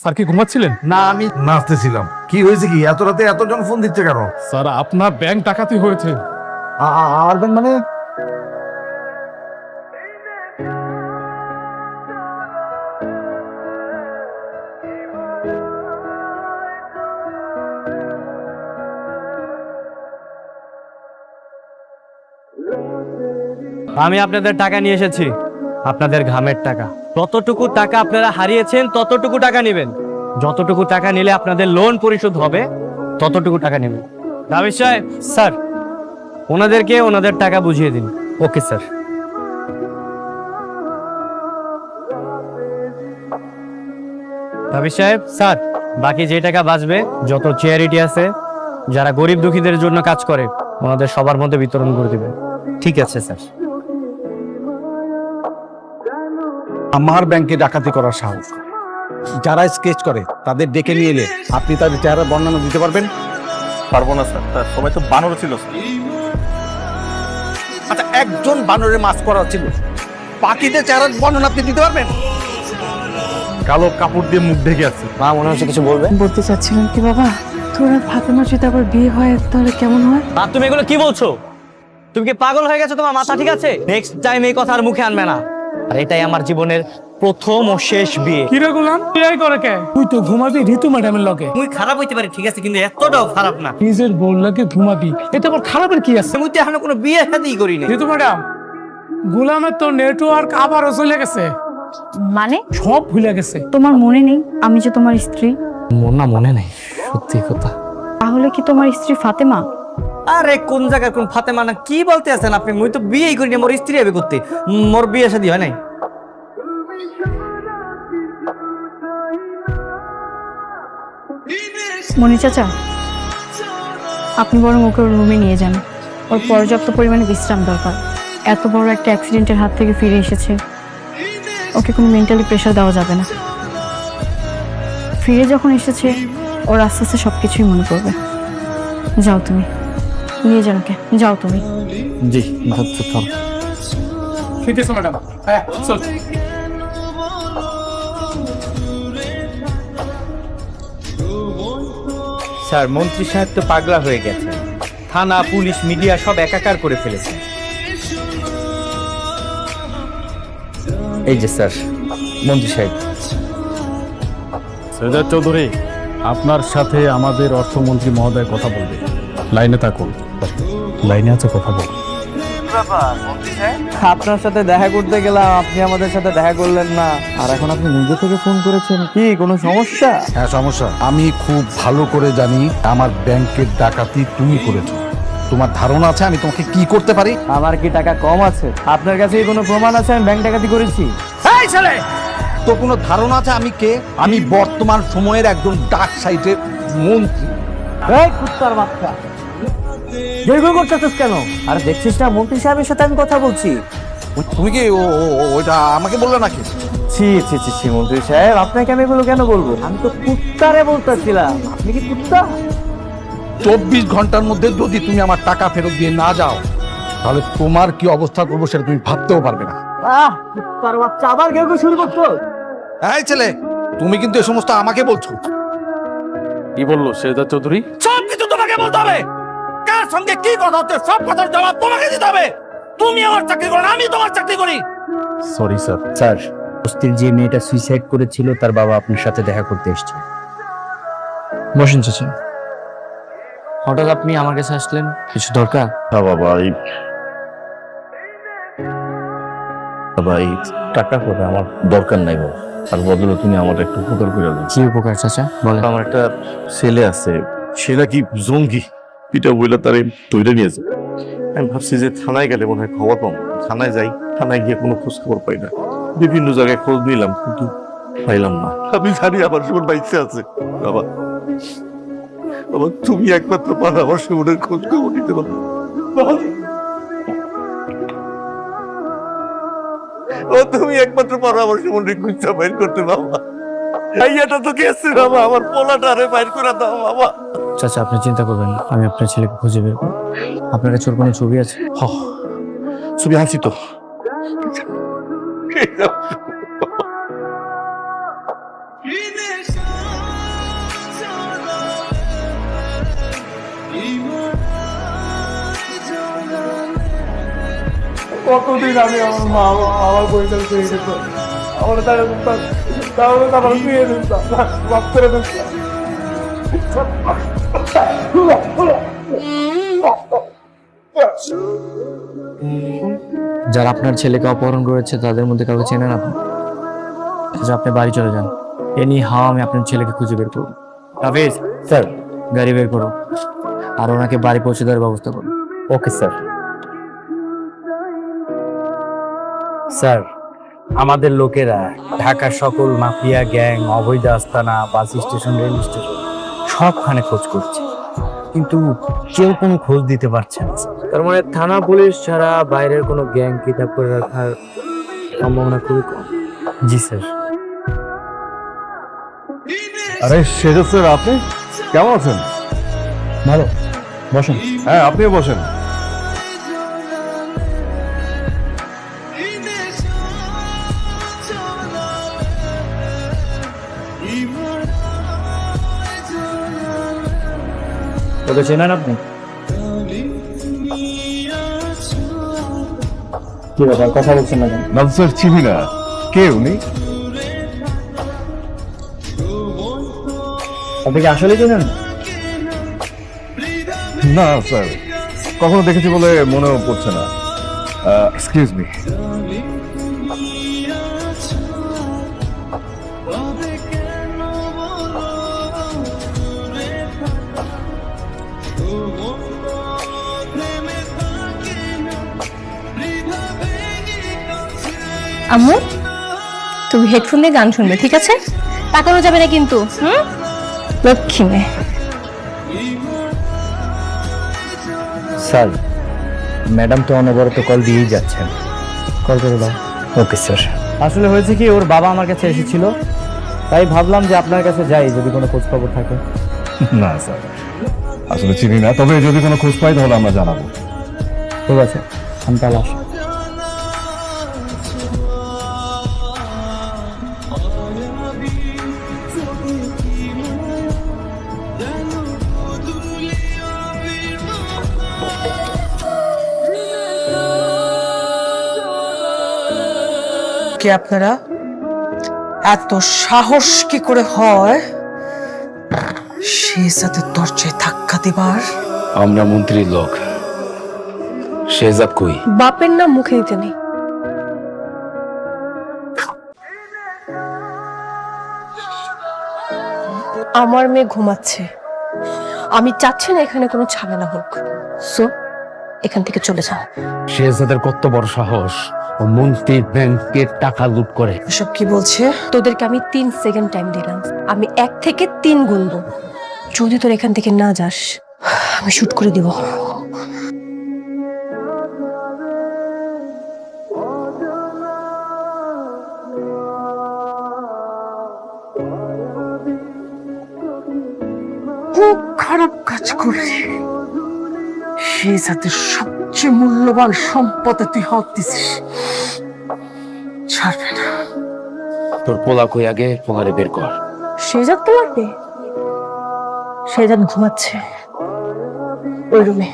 Sir কি ঘুমাচ্ছিলেন? না, আমি নাচতেছিলাম। কি হয়েছে? কি এত রাতে এতজন ফোন দিচ্ছে কেন? স্যার আপনার ব্যাংক ডাকাতি হয়েছে। আর মানে আমি আপনাদের টাকা নিয়ে এসেছি, আপনাদের ঘামের টাকা। যতটুকু টাকা আপনারা হারিয়েছেন ততটুকু টাকা নেবেন। যতটুকু টাকা নিলে আপনাদের লোন পরিশোধ হবে ততটুকু টাকা নেবেন। রাবিশ সাহেব, স্যার ওনাদেরকে ওনাদের টাকা বুঝিয়ে দিন। Okay sir. রাবিশ সাহেব, স্যার বাকি যে টাকা বাঁচবে, যত চ্যারিটি আছে যারা গরিব দুঃখীদের জন্য কাজ করে, ওনাদের সবার মধ্যে বিতরণ করে দিবেন। ঠিক আছে স্যার। আমার ব্যাংকে ডাকাতি করার সাহস, যারা স্কেচ করে তাদের ডেকে নিয়ে এলে আপনি তাদের চেহারা বর্ণনা দিতে পারবেন? পারবো না স্যার, তার সবাই তো বানর ছিল স্যার। আচ্ছা, একজন বানরের মাছ করা ছিল, পাখিদের চেহারার বর্ণনা আপনি দিতে পারবেন? কালো কাপড় দিয়ে মুখ ঢেকে আছে। মা মনে হচ্ছে কিছু বলবে। বলতে চাচ্ছিলাম কি বাবা, তোর আর ফাতেমার যদি আবার বিয়ে হয় তাহলে কেমন হয়? মা তুমি এগুলো কি বলছো? তুমি কি পাগল হয়ে গেছো? তোমার মাথা ঠিক আছে? নেক্সট টাইম এই কথা আর মুখে আনবে না। আর এটাই আমার জীবনের প্রথম ও শেষ বিয়ে। কি রে গোলাম, বিয়ে করে কে? তুই তো ঘুমাবি ঋতু ম্যাডামের লগে। তুই খারাপ হইতে পারে ঠিক আছে, কিন্তু এতটাও খারাপ না। নিজের বউর লগে ঘুমাবি, এটা আবার খারাপের কি আছে? আমি তো এখনো কোনো বিয়ে শাদী করি না। ঋতু ম্যাডাম, গোলামের তো নেটওয়ার্ক আবারও চলে গেছে, মানে সব ভুলে গেছে। তোমার মনে নেই আমি যে তোমার স্ত্রী? না মনে নেই, সত্যি কথা। তাহলে কি তোমার স্ত্রী ফাতেমা? আরে কোন জায়গায় কোন ফাতেমা না কি বলতে আছেন আপনি? মুই তো বিয়েই করি না, মোর স্ত্রী হবে করতে। মোর বিয়ে শাদী হয় নাই। মনি চাচা, আপনি বরং ওকে ওর রুমে নিয়ে যান। ওর পর্যাপ্ত পরিমাণে বিশ্রাম দরকার। এত বড় একটা অ্যাক্সিডেন্টের হাত থেকে ফিরে এসেছে, ওকে কোনো মেন্টালি প্রেশার দেওয়া যাবে না। ফিরে যখন এসেছে ওর আস্তে আস্তে সব কিছুই মনে পড়বে। যাও তুমি, নিয়ে যান ওকে, যাও তুমি। জি ঠিক আছে ম্যাডাম, হ্যাঁ চল। স্যার, মন্ত্রী সাহেব তো পাগলা হয়ে গেছে। থানা, পুলিশ, মিডিয়া সব একাকার করে ফেলেছে। এই যে স্যার, মন্ত্রী সাহেব। সৈয়দ চৌধুরী, আপনার সাথে আমাদের অর্থমন্ত্রী মহোদয় কথা বলবে। লাইনে থাকুন। লাইনে আছে, কথা বল। আপনার সাথে দেখা করতে গেলাম, আপনি আমাদের সাথে দেখা করলেন না, আর এখন আপনি নিজে থেকে ফোন করেছেন। কি কোনো সমস্যা? হ্যাঁ সমস্যা। আমি খুব ভালো করে জানি আমার ব্যাংকের ডাকাতি তুমি করেছো। তোমার ধারণা আছে আমি তোমাকে কি করতে পারি? আমার কি টাকা কম আছে? আপনার কাছে কি কোনো প্রমাণ আছে আমি ব্যাংক ডাকাতি করেছি? এই ছেলে, তোর কোনো ধারণা আছে আমি কে? আমি বর্তমান সময়ের একজন ডাক সাইটের মন্ত্রী। এই কুত্তার বাচ্চা, দীর্ঘ করতেছিস কেন? আর দেখছিস না মন্ত্রী সাহেবের সাথে আমি কথা বলছি। তুমি কি ওইটা আমাকে বললে নাকি? ছি ছি ছি ছি, মন্ত্রী সাহেব আপনাকে আমি এগুলো কেন বলবো? আমি তো কুত্তারে বলতেছিলাম। আপনি কি কুত্তা? 24 ঘন্টার মধ্যে যদি তুমি আমার টাকা ফেরত দিয়ে না যাও, তাহলে তোমার কি অবস্থা করবো সেটা তুমি ভাবতেও পারবে না। আহ, কুত্তার বাচ্চা, আবার কেউ শুরু করছো? এই ছেলে, তুমি কিন্তু এ সমস্ত আমাকে বলছো। কি বললো সৈয়দ চৌধুরী? সব কিছু তোমাকে বলতে হবে। কার সঙ্গে কি কথা হচ্ছে সব কথার জবাব তোমাকে দিতে হবে। তুমি আমার চাকরি করো না, আমি তোমার চাকরি করি। Sorry sir. স্যার, বস্তির যে মেয়েটা সুইসাইড করেছিল তার বাবা আপনার সাথে দেখা করতে এসেছে। বসেন চাচা। হঠাৎ আপনি আমার কাছে আসলেন, কিছু দরকার? হ্যাঁ বাবা, এই টাকা করে আমার দরকার নাই বাবা। আর বদলে তুমি আমার একটু উপকার করে দাও। কি উপকার চাচা বলেন? আমার একটা ছেলে আছে, সে নাকি জঙ্গি। পিটা বইলা তারে তৈরি নিয়েছে। আমি ভাবছি যে থানায় গেলে মনে হয় খবর পাবো। থানায় যাই, থানায় গিয়ে কোনো খোঁজ খবর পাই না। বিভিন্ন জায়গায় খোঁজ নিলাম কিন্তু পাইলাম না। আমি জানি আমার জীবন বাইসে আছে বাবা। বাবা তুমি একমাত্র পারো আমার জীবনের খোঁজ খবর নিতে পারো। ও তুমি একমাত্র পারো আমার জীবনের খুঁজটা বাইর করতে বাবা। এইটা তো গেছে বাবা, আমার পোলাটা আরে বাইর করে দাও বাবা। চাচা আপনি চিন্তা করবেন না, আমি আপনার ছেলেকে খুঁজে বের করব। আপনার কাছে ওর কোনো ছবি আছে? ছবি আনছি তো। কতদিন আমি আমার মা আমার পরিচয় পেয়ে যেত আমার তারা তাহলে আমার পেয়ে দিতাম মাফ করে দিতাম। যারা আপনার ছেলেকে অপহরণ করেছে তাদের মধ্যে কাউকে চেনেন আপনি? আচ্ছা, আপনি বাড়ি চলে যান। এনি হাও আমি আপনার ছেলেকে খুঁজে বের করব। হাফিজ স্যার, গাড়ি বের করো আর ওনাকে বাড়ি পৌঁছে দেওয়ার ব্যবস্থা করুন। Okay sir. স্যার, আমাদের লোকেরা ঢাকার সকল মাফিয়া গ্যাং, অবৈধ আস্তানা, বাস স্টেশন, রেল স্টেশন সবখানে খোঁজ করছে, কিন্তু কেউ কোনো খোঁজ দিতে পারছে না। তার মানে থানা পুলিশ ছাড়া বাইরের কোনো গ্যাং কিডন্যাপ করে রাখার সম্ভাবনা খুবই কম। জি স্যার। আরে শেজাদ স্যার, আপনি কেমন আছেন? ভালো, বসুন। হ্যাঁ, আপনিও বসেন। ওকে চেনেন আপনি? কি ব্যাপার, কথা বলছেন না কেন? না স্যার, চিনি না। কে উনি? আপনি কি আসলে চেনেন? না স্যার, কখনো দেখেছি বলে মনেও পড়ছে না। Excuse me. আম্মু, তুমি হেডফোন দিয়ে গান শুনবে, ঠিক আছে? তাকানো যাবে না কিন্তু। লক্ষ্মী মেয়ে। স্যার, ম্যাডাম তো অনবরত কল দিয়েই যাচ্ছেন। কল করে দাও। Okay sir. আসলে হয়েছে কি, ওর বাবা আমার কাছে এসেছিল, তাই ভাবলাম যে আপনার কাছে যাই যদি কোনো খোঁজ খবর থাকে। না স্যার, আসলে চিনি না, তবে যদি কোনো খোঁজ পাই তাহলে আমরা জানাবো। ঠিক আছে, আমি তাহলে আসি। কে আপনারা? এত সাহস কি করে হয় শেহজাদের দরজায় ধাক্কা দিবার? আমরা মন্ত্রীর লোক। শেহজাদ কই? বাপের নাম মুখে নিতে নেই। আমার মেয়ে ঘুমাচ্ছে, আমি চাচ্ছি না এখানে কোনো ঝামেলা হোক, সো এখান থেকে চলে যাও। শেহজাদের কত বড় সাহস, ও মন্ত্রীর ব্যাংকের টাকা লুট করে। এসব কি বলছে? তোদেরকে আমি 3 সেকেন্ড টাইম দিলাম, আমি 1 থেকে 3 গুনবো। যদি তোর এখান থেকে না যাস, আমি শুট করে দিব। খুব খারাপ কাজ করলি। শেহজাদের সবচেয়ে মূল্যবান সম্পদে তুই হাত দিছিস, ছাড়বে না। তোর পোলা কই, আগে পোলারে বের কর। শেহজাদ তো লাগবে, শেহজাদ ঘুমাচ্ছে ওই রুমে।